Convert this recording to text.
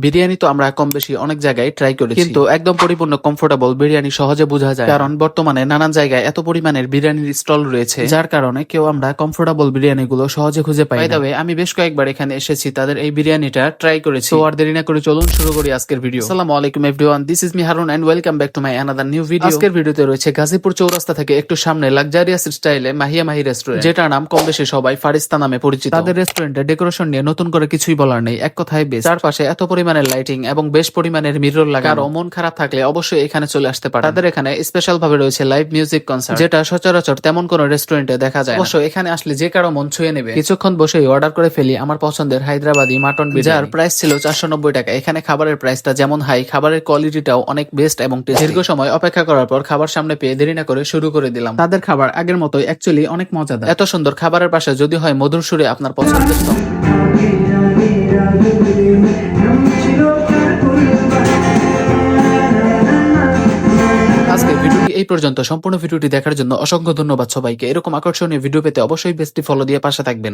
বিরিয়ানি তো আমরা কম বেশি অনেক জায়গায় ট্রাই করেছি, কিন্তু একদম পরিপূর্ণ কমফোর্টেবল বিরিয়ানি সহজে বোঝা যায়, কারণ বর্তমানে নানান জায়গায় এত পরিমাণের বিরিয়ানির স্টল রয়েছে, যার কারণে কেউ আমরা কমফোর্টেবল বিরিয়ানি গুলো সহজে খুঁজে পাই না। আমি বেশ কয়েকবার এখানে এসেছি, তাদের এই বিরিয়ানিটা ট্রাই করেছি। তো আর দেরি না করে চলুন শুরু করি আজকের ভিডিও। আসসালামু আলাইকুম everyone, this is me Harun and welcome back to my another new video. আজকের ভিডিওতে রয়েছে গাজীপুর চৌরাস্তা থেকে একটু সামনে লাক্সারিয়াস স্টাইলে মাহিয়া মাহি রেস্টুরেন্ট, যেটার নাম কম বেশি সবাই ফারিস্তা নামে পরিচিত। তাদের রেস্টুরেন্টের ডেকোরেশন নিয়ে নতুন করে কিছুই বলার নেই, এক কথায় বেস্ট। চারপাশে এত পরিমাণের লাইটিং এবং বেশ পরিমাণের মিরর লাগানো, মন খারাপ থাকলে অবশ্যই এখানে চলে আসতে পারে। তাদের এখানে স্পেশাল ভাবে রয়েছে লাইভ মিউজিক কনসার্ট, যেটা সচরাচর তেমন কোন রেস্টুরেন্টে দেখা যায় না। অবশ্য এখানে আসলে যে কারো মন ছুঁয়ে নেবে। কিছুক্ষণ বসেই অর্ডার করে ফেলি আমার পছন্দের হায়দ্রাবাদি মাটন বিরিয়ানি, যার প্রাইস ছিল 490 টাকা। এখানে খাবারের প্রাইসটা যেমন হাই, খাবারের কোয়ালিটিটাও অনেক বেস্ট এবং টেস্টি। দীর্ঘ সময় অপেক্ষা করার পর খাবার সামনে পেয়ে দেরি না করে শুরু করে দিলাম। তাদের খাবার আগের মতোই অ্যাকচুয়ালি অনেক মজাদার। এত সুন্দর খাবারের পাশে যদি হয় মধুর সুরে আপনার পছন্দের সং। আজকে ভিডিওটি এই পর্যন্ত। সম্পূর্ণ ভিডিওটি দেখার জন্য অসংখ্য ধন্যবাদ সবাইকে। এরকম আকর্ষণীয় ভিডিও পেতে অবশ্যই পেজটি ফলো দিয়ে পাশে থাকবেন।